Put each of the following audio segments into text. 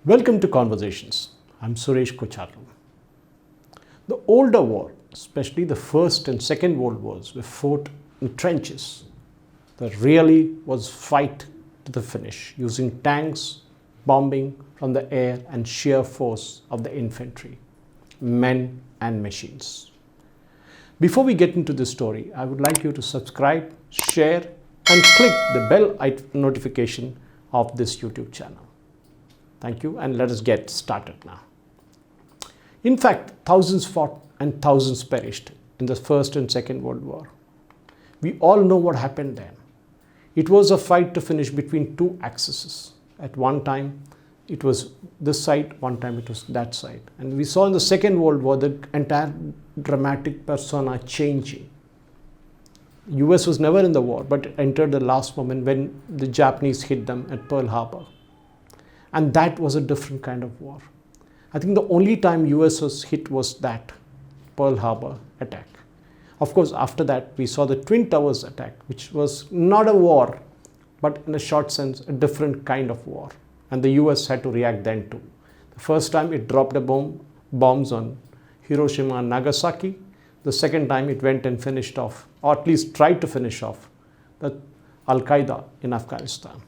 Welcome to Conversations. I'm Suresh Kocharlu. The older war, especially the First and Second World Wars, were fought in trenches. There really was fight to the finish, using tanks, bombing from the air, and sheer force of the infantry, men and machines. Before we get into this story, I would like you to subscribe, share, and click the bell notification of this YouTube channel. Thank you, and let us get started now. In fact, thousands fought and thousands perished in the First and Second World War. We all know what happened then. It was a fight to finish between two axes. At one time, it was this side, one time it was that side. And we saw in the Second World War the entire dramatic persona changing. US was never in the war, but entered the last moment when the Japanese hit them at Pearl Harbor. And that was a different kind of war. I think the only time US was hit was that Pearl Harbor attack. Of course, after that, we saw the Twin Towers attack, which was not a war, but in a short sense, a different kind of war. And the US had to react then too. The first time it dropped bombs on Hiroshima and Nagasaki. The second time it went and finished off, or at least tried to finish off, the Al-Qaeda in Afghanistan.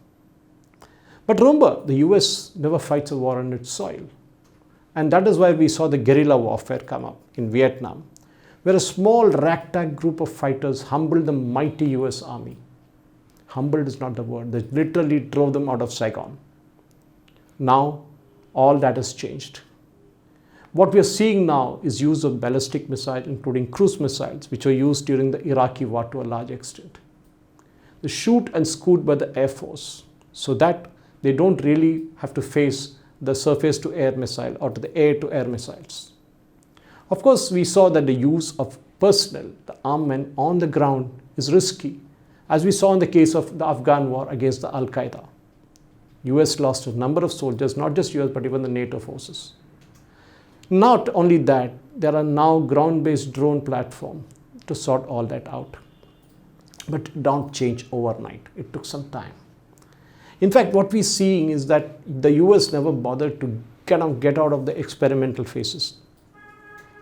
But remember, the US never fights a war on its soil. And that is why we saw the guerrilla warfare come up in Vietnam, where a small ragtag group of fighters humbled the mighty US army. Humbled is not the word. They literally drove them out of Saigon. Now, all that has changed. What we are seeing now is use of ballistic missiles, including cruise missiles, which were used during the Iraqi war to a large extent. The shoot and scoot by the Air Force, so that they don't really have to face the surface-to-air missile or to the air-to-air missiles. Of course, we saw that the use of personnel, the armed men on the ground, is risky, as we saw in the case of the Afghan war against the Al-Qaeda. US lost a number of soldiers, not just US, but even the NATO forces. Not only that, there are now ground-based drone platforms to sort all that out. But it don't change overnight. It took some time. In fact, what we're seeing is that the US never bothered to get out of the experimental phases.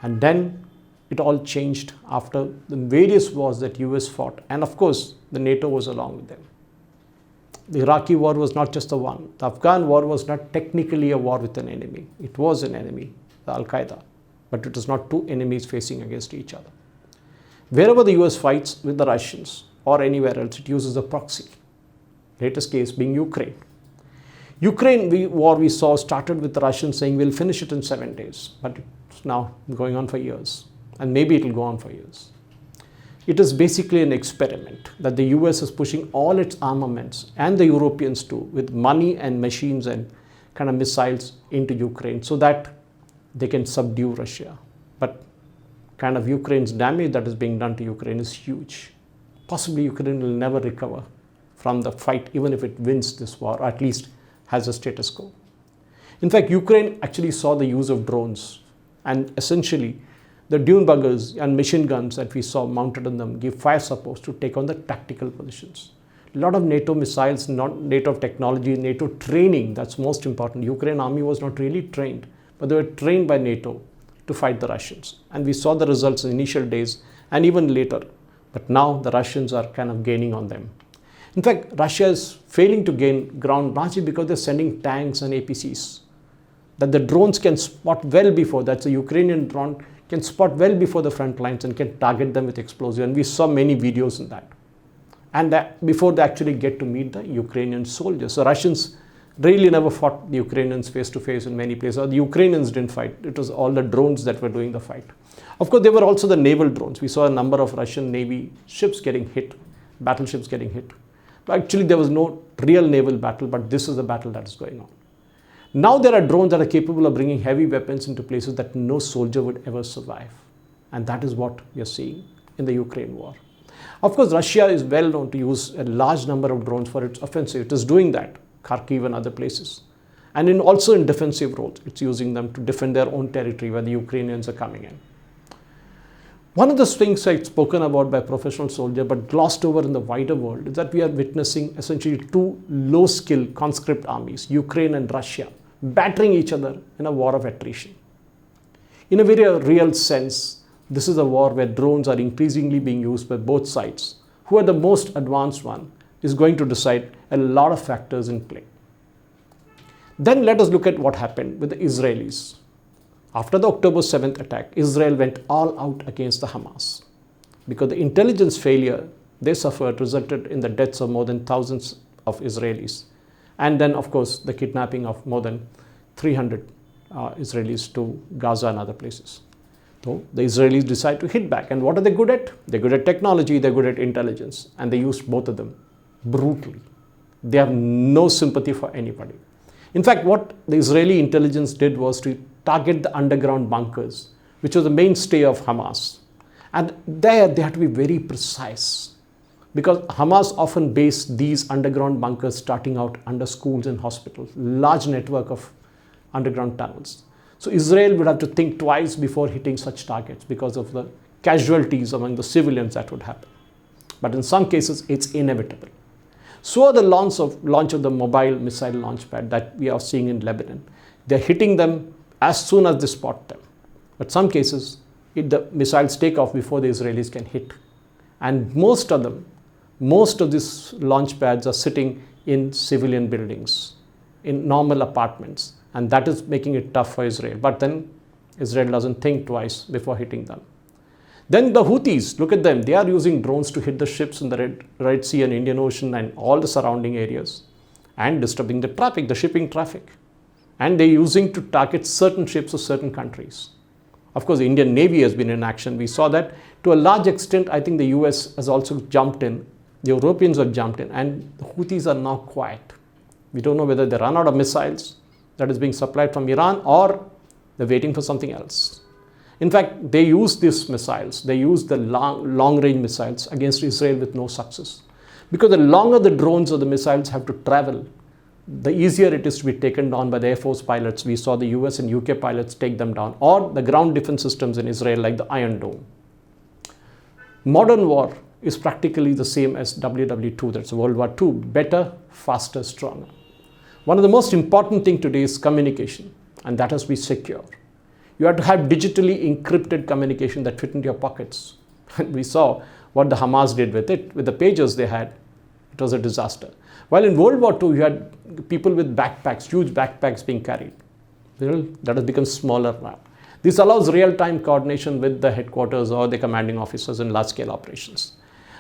And then it all changed after the various wars that US fought. And of course, the NATO was along with them. The Iraqi war was not just the one. The Afghan war was not technically a war with an enemy. It was an enemy, the Al-Qaeda. But it was not two enemies facing against each other. Wherever the US fights with the Russians or anywhere else, it uses a proxy. Latest case being Ukraine. Ukraine war we saw started with the Russians saying we'll finish it in 7 days, but it's now going on for years, and maybe it'll go on for years. It is basically an experiment that the US is pushing all its armaments, and the Europeans too, with money and machines and kind of missiles into Ukraine so that they can subdue Russia. But kind of Ukraine's damage that is being done to Ukraine is huge. Possibly Ukraine will never recover from the fight, even if it wins this war, or at least has a status quo. In fact, Ukraine actually saw the use of drones, and essentially the dune buggers and machine guns that we saw mounted on them give fire support to take on the tactical positions. A lot of NATO missiles, not NATO technology, NATO training, that's most important. Ukraine army was not really trained, but they were trained by NATO to fight the Russians. And we saw the results in the initial days and even later. But now the Russians are kind of gaining on them. In fact, Russia is failing to gain ground largely because they're sending tanks and APCs that the drones can spot well before. That's a Ukrainian drone can spot well before the front lines and can target them with explosives. And we saw many videos in that. And that before they actually get to meet the Ukrainian soldiers. So Russians really never fought the Ukrainians face to face in many places. Or the Ukrainians didn't fight. It was all the drones that were doing the fight. Of course, there were also the naval drones. We saw a number of Russian Navy ships getting hit, battleships getting hit. Actually, there was no real naval battle, but this is the battle that is going on. Now there are drones that are capable of bringing heavy weapons into places that no soldier would ever survive. And that is what we are seeing in the Ukraine war. Of course, Russia is well known to use a large number of drones for its offensive. It is doing that, Kharkiv and other places. And also in defensive roles, it's using them to defend their own territory where the Ukrainians are coming in. One of the things I've spoken about by professional soldier but glossed over in the wider world is that we are witnessing essentially two low-skill conscript armies, Ukraine and Russia, battering each other in a war of attrition. In a very real sense, this is a war where drones are increasingly being used by both sides. Who are the most advanced one is going to decide a lot of factors in play. Then let us look at what happened with the Israelis. After the October 7th attack, Israel went all out against the Hamas because the intelligence failure they suffered resulted in the deaths of more than thousands of Israelis. And then, of course, the kidnapping of more than 300 Israelis to Gaza and other places. So the Israelis decide to hit back. And what are they good at? They're good at technology, they're good at intelligence. And they used both of them brutally. They have no sympathy for anybody. In fact, what the Israeli intelligence did was to target the underground bunkers, which was the mainstay of Hamas. And there they had to be very precise, because Hamas often based these underground bunkers starting out under schools and hospitals, large network of underground tunnels. So Israel would have to think twice before hitting such targets because of the casualties among the civilians that would happen. But in some cases, it's inevitable. So the launch of the mobile missile launch pad that we are seeing in Lebanon, they're hitting them as soon as they spot them. But some cases, the missiles take off before the Israelis can hit. And most of these launch pads are sitting in civilian buildings, in normal apartments. And that is making it tough for Israel. But then Israel doesn't think twice before hitting them. Then the Houthis, look at them. They are using drones to hit the ships in the Red Sea and Indian Ocean and all the surrounding areas and disturbing the traffic, the shipping traffic. And they're using to target certain ships of certain countries. Of course, the Indian Navy has been in action. We saw that to a large extent. I think the US has also jumped in. The Europeans have jumped in. And the Houthis are now quiet. We don't know whether they run out of missiles that is being supplied from Iran or they're waiting for something else. In fact, they use these missiles. They use the long-range missiles against Israel with no success. Because the longer the drones or the missiles have to travel, the easier it is to be taken down by the Air Force pilots. We saw the US and UK pilots take them down, or the ground defense systems in Israel like the Iron Dome. Modern war is practically the same as WW2, that's World War II, better, faster, stronger. One of the most important things today is communication, and that has to be secure. You have to have digitally encrypted communication that fit into your pockets. And we saw what the Hamas did with it, with the pagers they had. It was a disaster. While in World War II, you had people with backpacks, huge backpacks being carried. That has become smaller now. This allows real-time coordination with the headquarters or the commanding officers in large-scale operations.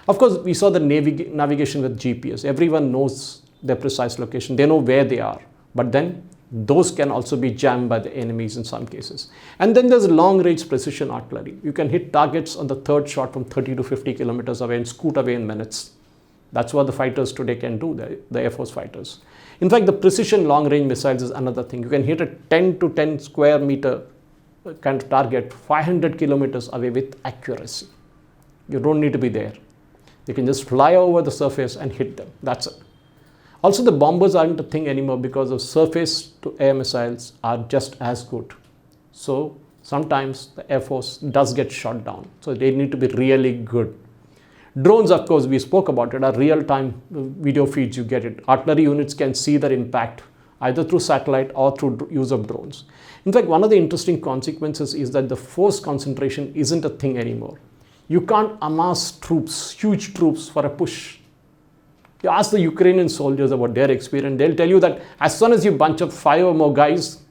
Of course, we saw the navigation with GPS. Everyone knows their precise location. They know where they are. But then those can also be jammed by the enemies in some cases. And then there's long-range precision artillery. You can hit targets on the third shot from 30 to 50 kilometers away and scoot away in minutes. That's what the fighters today can do, the Air Force fighters. In fact, the precision long-range missiles is another thing. You can hit a 10 to 10 square meter kind of target 500 kilometers away with accuracy. You don't need to be there. You can just fly over the surface and hit them. That's it. Also, the bombers aren't a thing anymore because of surface-to-air missiles are just as good. So sometimes the Air Force does get shot down. So they need to be really good. Drones, of course, we spoke about it, are real-time video feeds, you get it. Artillery units can see their impact either through satellite or through use of drones. In fact, one of the interesting consequences is that the force concentration isn't a thing anymore. You can't amass troops, huge troops for a push. You ask the Ukrainian soldiers about their experience, they'll tell you that as soon as you bunch up 5 or more guys,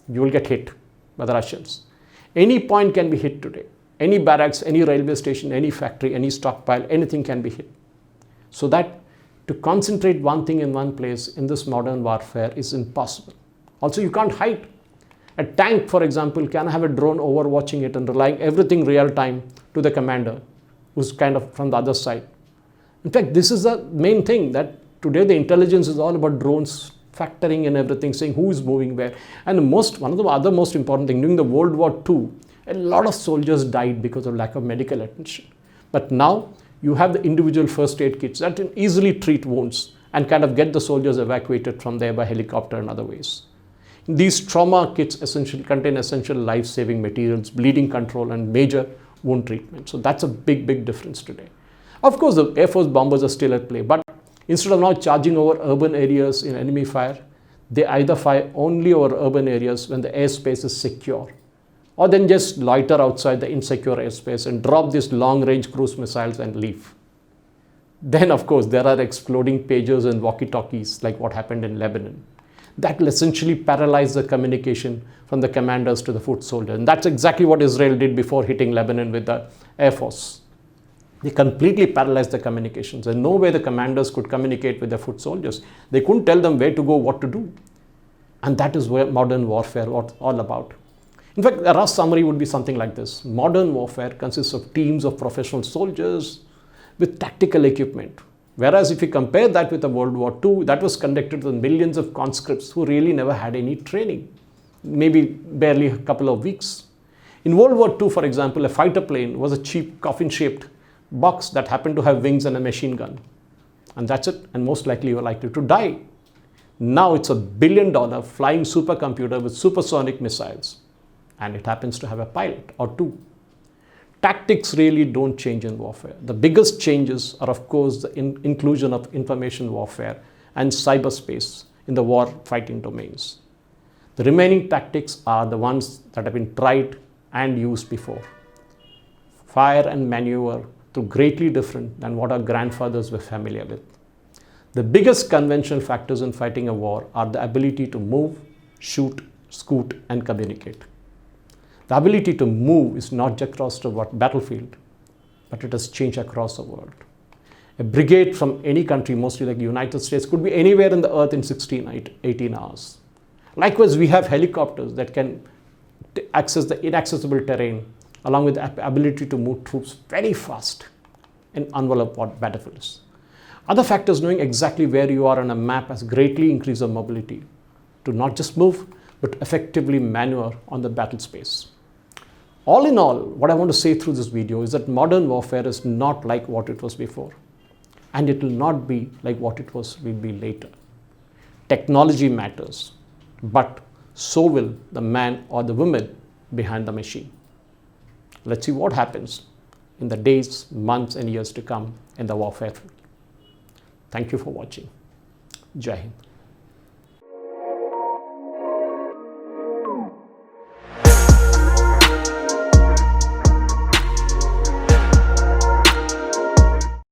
you will get hit by the Russians. Any point can be hit today. Any barracks, any railway station, any factory, any stockpile, anything can be hit. So that to concentrate one thing in one place in this modern warfare is impossible. Also, you can't hide. A tank, for example, can have a drone overwatching it and relying everything real time to the commander who's kind of from the other side. In fact, this is the main thing, that today the intelligence is all about drones factoring in everything, saying who is moving where. And one of the other most important things, during the World War II, a lot of soldiers died because of lack of medical attention. But now you have the individual first aid kits that can easily treat wounds and kind of get the soldiers evacuated from there by helicopter and other ways. These trauma kits essentially contain essential life-saving materials, bleeding control, and major wound treatment. So that's a big, big difference today. Of course, the Air Force bombers are still at play, but instead of now charging over urban areas in enemy fire, They either fire only over urban areas when the airspace is secure, or then just loiter outside the insecure airspace and drop these long-range cruise missiles and leave. Then, of course, there are exploding pagers and walkie-talkies like what happened in Lebanon. That will essentially paralyze the communication from the commanders to the foot soldiers. And that's exactly what Israel did before hitting Lebanon with the Air Force. They completely paralyzed the communications. There's no way the commanders could communicate with the foot soldiers. They couldn't tell them where to go, what to do. And that is where modern warfare was all about. In fact, a rough summary would be something like this. Modern warfare consists of teams of professional soldiers with tactical equipment. Whereas if you compare that with the World War II, that was conducted with millions of conscripts who really never had any training, maybe barely a couple of weeks. In World War II, for example, a fighter plane was a cheap coffin-shaped box that happened to have wings and a machine gun. And that's it, and most likely you are likely to die. Now it's $1 billion flying supercomputer with supersonic missiles, and it happens to have a pilot or two. Tactics really don't change in warfare. The biggest changes are, of course, the inclusion of information warfare and cyberspace in the war fighting domains. The remaining tactics are the ones that have been tried and used before. Fire and maneuver, though greatly different than what our grandfathers were familiar with. The biggest conventional factors in fighting a war are the ability to move, shoot, scoot, and communicate. The ability to move is not just across the battlefield, but it has changed across the world. A brigade from any country, mostly like the United States, could be anywhere in the earth in 16, 18 hours. Likewise, we have helicopters that can access the inaccessible terrain, along with the ability to move troops very fast in enveloped battlefields. Other factors, knowing exactly where you are on a map, has greatly increased our mobility to not just move, but effectively maneuver on the battle space. All in all, what I want to say through this video is that modern warfare is not like what it was before, and it will not be like what it will be later. Technology matters, but so will the man or the woman behind the machine. Let's see what happens in the days, months, and years to come in the warfare field. Thank you for watching. Jai Hind.